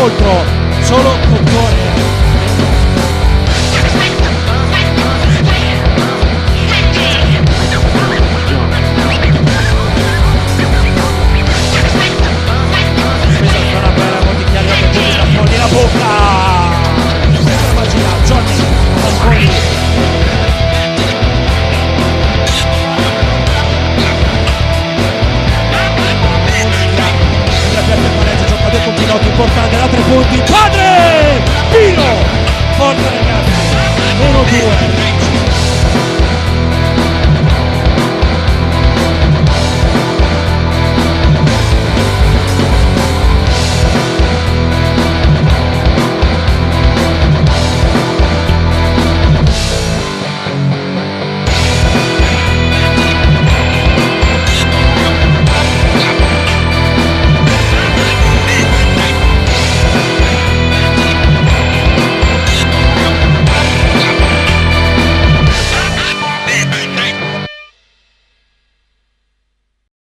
scontro solo con cuore. La bocca questa è la magia. Johnny Falconi la piazza in pareggio, gioca 2 con Pinotti, importante da 3 punti, padre Pino porta ragazzi 1-2.